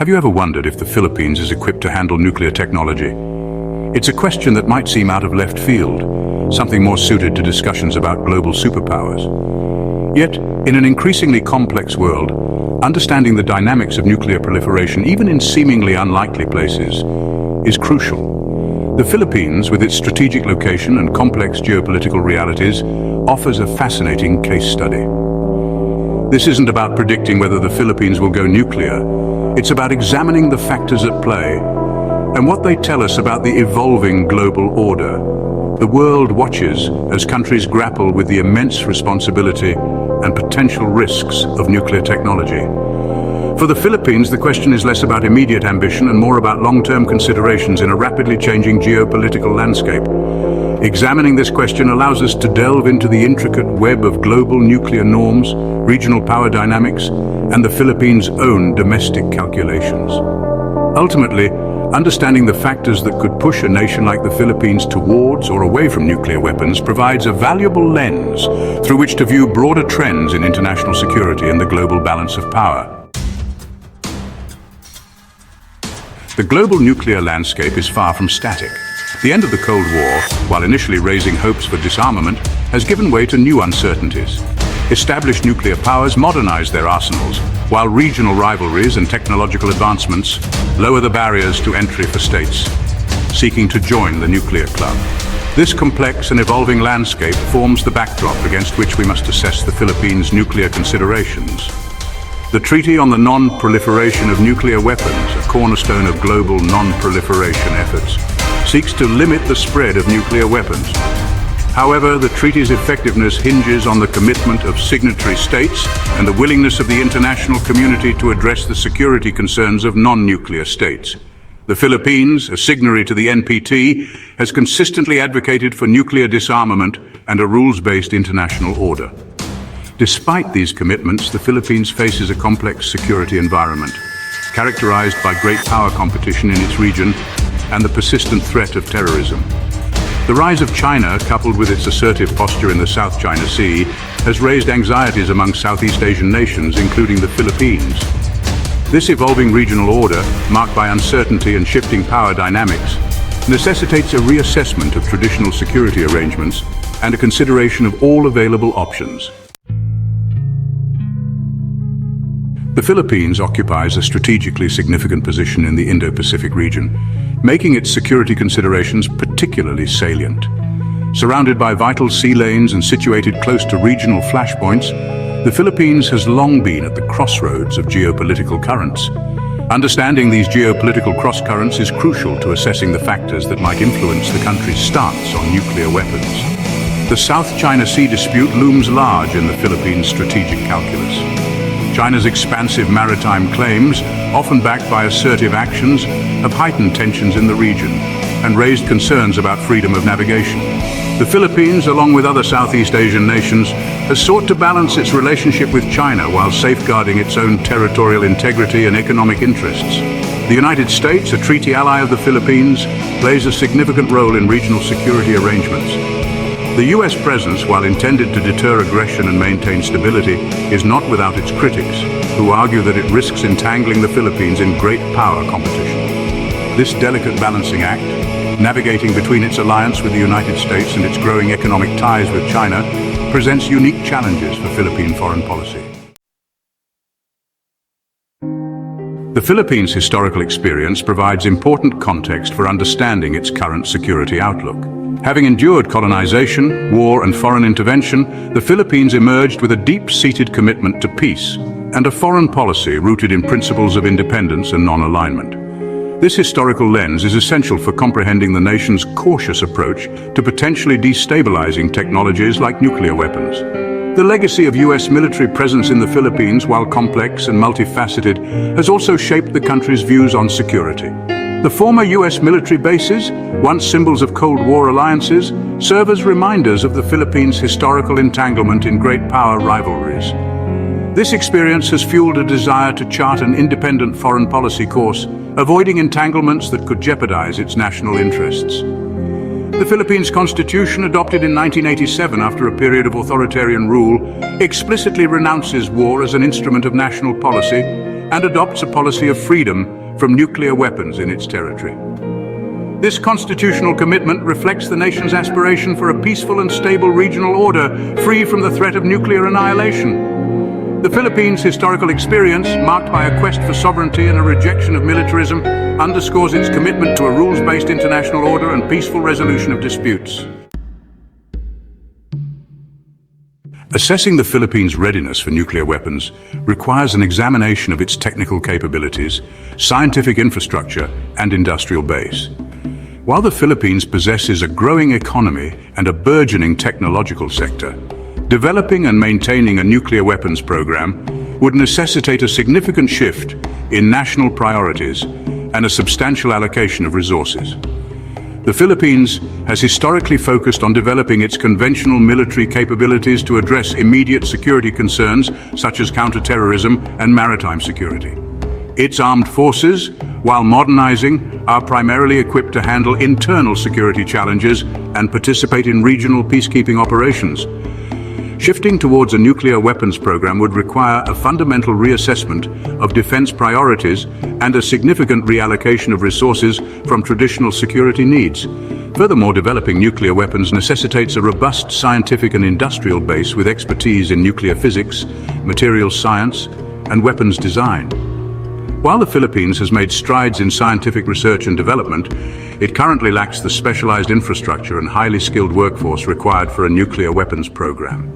Have you ever wondered if the Philippines is equipped to handle nuclear technology? It's a question that might seem out of left field, something more suited to discussions about global superpowers. Yet, in an increasingly complex world, understanding the dynamics of nuclear proliferation, even in seemingly unlikely places, is crucial. The Philippines, with its strategic location and complex geopolitical realities, offers a fascinating case study. This isn't about predicting whether the Philippines will go nuclear. It's about examining the factors at play and what they tell us about the evolving global order. The world watches as countries grapple with the immense responsibility and potential risks of nuclear technology. For the Philippines, the question is less about immediate ambition and more about long-term considerations in a rapidly changing geopolitical landscape. Examining this question allows us to delve into the intricate web of global nuclear norms, regional power dynamics, and the Philippines' own domestic calculations. Ultimately, understanding the factors that could push a nation like the Philippines towards or away from nuclear weapons provides a valuable lens through which to view broader trends in international security and the global balance of power. The global nuclear landscape is far from static. The end of the Cold War, while initially raising hopes for disarmament, has given way to new uncertainties. Established nuclear powers modernize their arsenals, while regional rivalries and technological advancements lower the barriers to entry for states seeking to join the nuclear club. This complex and evolving landscape forms the backdrop against which we must assess the Philippines' nuclear considerations. The Treaty on the Non-Proliferation of Nuclear Weapons, a cornerstone of global non-proliferation efforts, seeks to limit the spread of nuclear weapons. However, the treaty's effectiveness hinges on the commitment of signatory states and the willingness of the international community to address the security concerns of non-nuclear states. The Philippines, a signatory to the NPT, has consistently advocated for nuclear disarmament and a rules-based international order. Despite these commitments, the Philippines faces a complex security environment, characterized by great power competition in its region and the persistent threat of terrorism. The rise of China, coupled with its assertive posture in the South China Sea, has raised anxieties among Southeast Asian nations, including the Philippines. This evolving regional order, marked by uncertainty and shifting power dynamics, necessitates a reassessment of traditional security arrangements and a consideration of all available options. The Philippines occupies a strategically significant position in the Indo-Pacific region, making its security considerations particularly salient. Surrounded by vital sea lanes and situated close to regional flashpoints, the Philippines has long been at the crossroads of geopolitical currents. Understanding these geopolitical crosscurrents is crucial to assessing the factors that might influence the country's stance on nuclear weapons. The South China Sea dispute looms large in the Philippines' strategic calculus. China's expansive maritime claims, often backed by assertive actions, have heightened tensions in the region and raised concerns about freedom of navigation. The Philippines, along with other Southeast Asian nations, has sought to balance its relationship with China while safeguarding its own territorial integrity and economic interests. The United States, a treaty ally of the Philippines, plays a significant role in regional security arrangements. The U.S. presence, while intended to deter aggression and maintain stability, is not without its critics, who argue that it risks entangling the Philippines in great power competition. This delicate balancing act, navigating between its alliance with the United States and its growing economic ties with China, presents unique challenges for Philippine foreign policy. The Philippines' historical experience provides important context for understanding its current security outlook. Having endured colonization, war, and foreign intervention, the Philippines emerged with a deep-seated commitment to peace and a foreign policy rooted in principles of independence and non-alignment. This historical lens is essential for comprehending the nation's cautious approach to potentially destabilizing technologies like nuclear weapons. The legacy of U.S. military presence in the Philippines, while complex and multifaceted, has also shaped the country's views on security. The former U.S. military bases, once symbols of Cold War alliances, serve as reminders of the Philippines' historical entanglement in great power rivalries. This experience has fueled a desire to chart an independent foreign policy course, avoiding entanglements that could jeopardize its national interests. The Philippines Constitution, adopted in 1987 after a period of authoritarian rule, explicitly renounces war as an instrument of national policy, and adopts a policy of freedom from nuclear weapons in its territory. This constitutional commitment reflects the nation's aspiration for a peaceful and stable regional order, free from the threat of nuclear annihilation. The Philippines' historical experience, marked by a quest for sovereignty and a rejection of militarism, underscores its commitment to a rules-based international order and peaceful resolution of disputes. Assessing the Philippines' readiness for nuclear weapons requires an examination of its technical capabilities, scientific infrastructure, and industrial base. While the Philippines possesses a growing economy and a burgeoning technological sector, developing and maintaining a nuclear weapons program would necessitate a significant shift in national priorities and a substantial allocation of resources. The Philippines has historically focused on developing its conventional military capabilities to address immediate security concerns such as counterterrorism and maritime security. Its armed forces, while modernizing, are primarily equipped to handle internal security challenges and participate in regional peacekeeping operations. Shifting towards a nuclear weapons program would require a fundamental reassessment of defense priorities and a significant reallocation of resources from traditional security needs. Furthermore, developing nuclear weapons necessitates a robust scientific and industrial base with expertise in nuclear physics, materials science, and weapons design. While the Philippines has made strides in scientific research and development, it currently lacks the specialized infrastructure and highly skilled workforce required for a nuclear weapons program.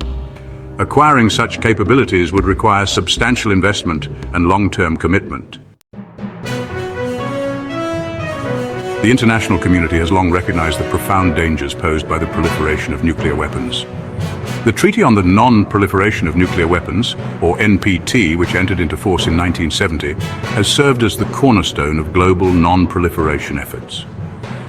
Acquiring such capabilities would require substantial investment and long-term commitment. The international community has long recognized the profound dangers posed by the proliferation of nuclear weapons. The Treaty on the Non-Proliferation of Nuclear Weapons, or NPT, which entered into force in 1970, has served as the cornerstone of global non-proliferation efforts.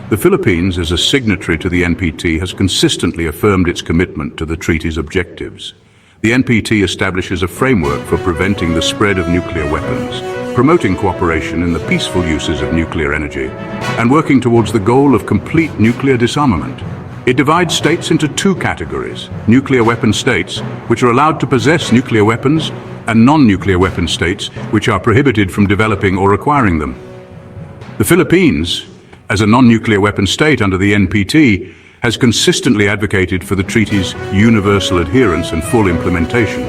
The Philippines, as a signatory to the NPT, has consistently affirmed its commitment to the treaty's objectives. The NPT establishes a framework for preventing the spread of nuclear weapons, promoting cooperation in the peaceful uses of nuclear energy, and working towards the goal of complete nuclear disarmament. It divides states into two categories: nuclear weapon states, which are allowed to possess nuclear weapons, and non-nuclear weapon states, which are prohibited from developing or acquiring them. The Philippines, as a non-nuclear weapon state under the NPT, has consistently advocated for the treaty's universal adherence and full implementation.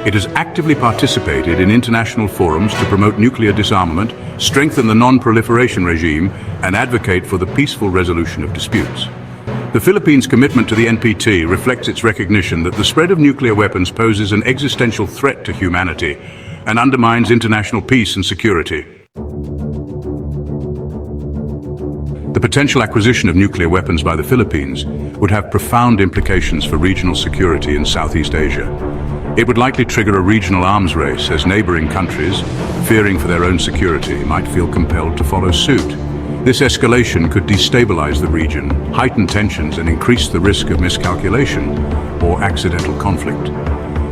It has actively participated in international forums to promote nuclear disarmament, strengthen the non-proliferation regime, and advocate for the peaceful resolution of disputes. The Philippines' commitment to the NPT reflects its recognition that the spread of nuclear weapons poses an existential threat to humanity and undermines international peace and security. The potential acquisition of nuclear weapons by the Philippines would have profound implications for regional security in Southeast Asia. It would likely trigger a regional arms race as neighboring countries, fearing for their own security, might feel compelled to follow suit. This escalation could destabilize the region, heighten tensions, and increase the risk of miscalculation or accidental conflict.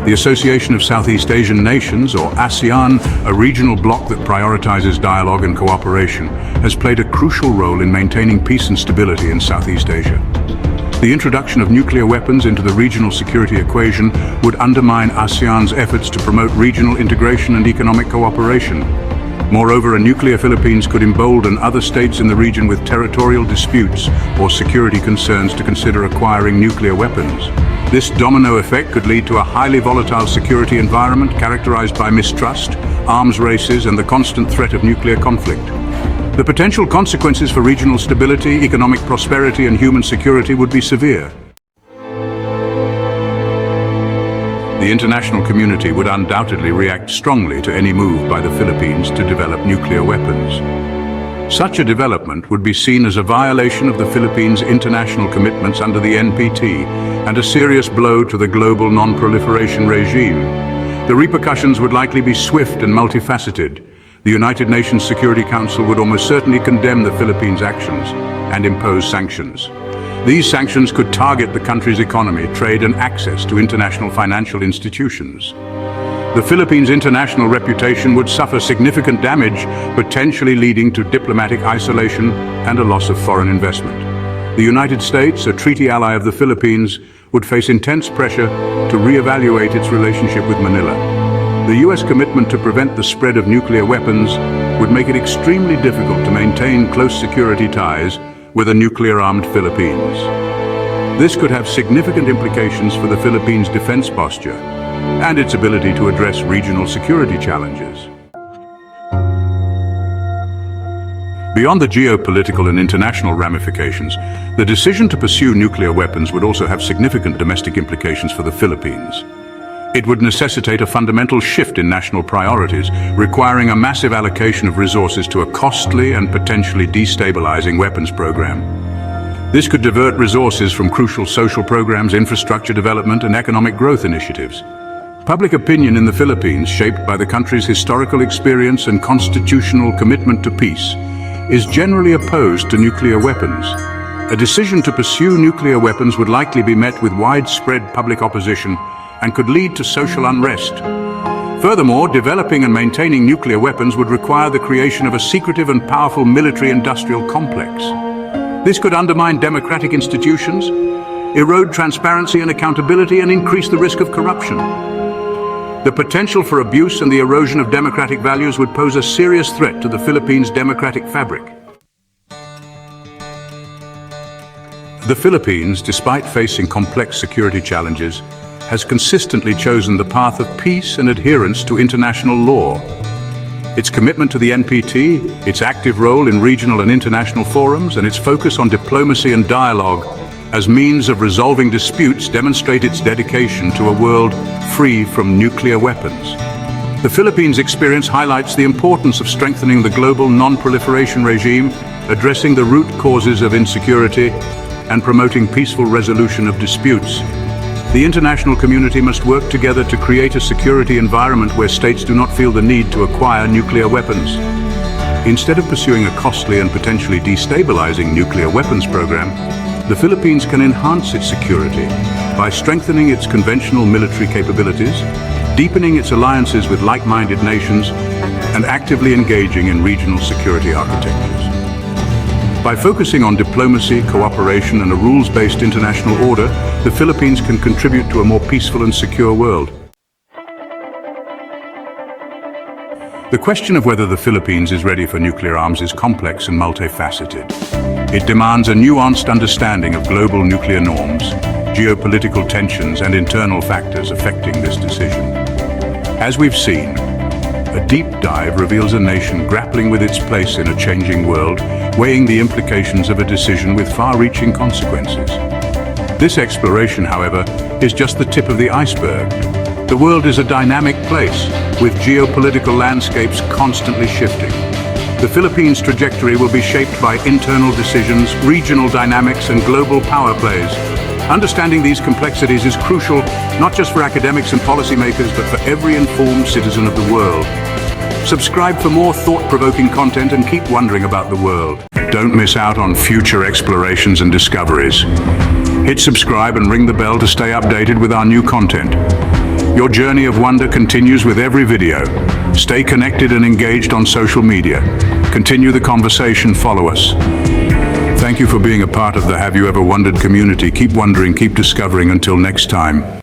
The Association of Southeast Asian Nations, or ASEAN, a regional bloc that prioritizes dialogue and cooperation, has played a crucial role in maintaining peace and stability in Southeast Asia. The introduction of nuclear weapons into the regional security equation would undermine ASEAN's efforts to promote regional integration and economic cooperation. Moreover, a nuclear Philippines could embolden other states in the region with territorial disputes or security concerns to consider acquiring nuclear weapons. This domino effect could lead to a highly volatile security environment characterized by mistrust, arms races, and the constant threat of nuclear conflict. The potential consequences for regional stability, economic prosperity, and human security would be severe. The international community would undoubtedly react strongly to any move by the Philippines to develop nuclear weapons. Such a development would be seen as a violation of the Philippines' international commitments under the NPT and a serious blow to the global non-proliferation regime. The repercussions would likely be swift and multifaceted. The United Nations Security Council would almost certainly condemn the Philippines' actions and impose sanctions. These sanctions could target the country's economy, trade, and access to international financial institutions. The Philippines' international reputation would suffer significant damage, potentially leading to diplomatic isolation and a loss of foreign investment. The United States, a treaty ally of the Philippines, would face intense pressure to reevaluate its relationship with Manila. the US commitment to prevent the spread of nuclear weapons would make it extremely difficult to maintain close security ties with a nuclear-armed Philippines. This could have significant implications for the Philippines' defense posture and its ability to address regional security challenges. Beyond the geopolitical and international ramifications, the decision to pursue nuclear weapons would also have significant domestic implications for the Philippines. It would necessitate a fundamental shift in national priorities, requiring a massive allocation of resources to a costly and potentially destabilizing weapons program. This could divert resources from crucial social programs, infrastructure development, and economic growth initiatives. Public opinion in the Philippines, shaped by the country's historical experience and constitutional commitment to peace, is generally opposed to nuclear weapons. A decision to pursue nuclear weapons would likely be met with widespread public opposition and could lead to social unrest. Furthermore, developing and maintaining nuclear weapons would require the creation of a secretive and powerful military-industrial complex. This could undermine democratic institutions, erode transparency and accountability, and increase the risk of corruption. The potential for abuse and the erosion of democratic values would pose a serious threat to the Philippines' democratic fabric. The Philippines, despite facing complex security challenges, has consistently chosen the path of peace and adherence to international law. Its commitment to the NPT, its active role in regional and international forums, and its focus on diplomacy and dialogue as means of resolving disputes demonstrate its dedication to a world free from nuclear weapons. The Philippines' experience highlights the importance of strengthening the global non-proliferation regime, addressing the root causes of insecurity, and promoting peaceful resolution of disputes. The international community must work together to create a security environment where states do not feel the need to acquire nuclear weapons. Instead of pursuing a costly and potentially destabilizing nuclear weapons program, the Philippines can enhance its security by strengthening its conventional military capabilities, deepening its alliances with like-minded nations, and actively engaging in regional security architectures. By focusing on diplomacy, cooperation, and a rules-based international order, the Philippines can contribute to a more peaceful and secure world. The question of whether the Philippines is ready for nuclear arms is complex and multifaceted. It demands a nuanced understanding of global nuclear norms, geopolitical tensions, and internal factors affecting this decision. As we've seen, a deep dive reveals a nation grappling with its place in a changing world, weighing the implications of a decision with far-reaching consequences. This exploration, however, is just the tip of the iceberg. The world is a dynamic place, with geopolitical landscapes constantly shifting. The Philippines' trajectory will be shaped by internal decisions, regional dynamics, and global power plays. Understanding these complexities is crucial, not just for academics and policymakers, but for every informed citizen of the world. Subscribe for more thought-provoking content and keep wondering about the world. Don't miss out on future explorations and discoveries. Hit subscribe and ring the bell to stay updated with our new content. Your journey of wonder continues with every video. Stay connected and engaged on social media. Continue the conversation, follow us. Thank you for being a part of the Have You Ever Wondered community. Keep wondering, keep discovering. Until next time.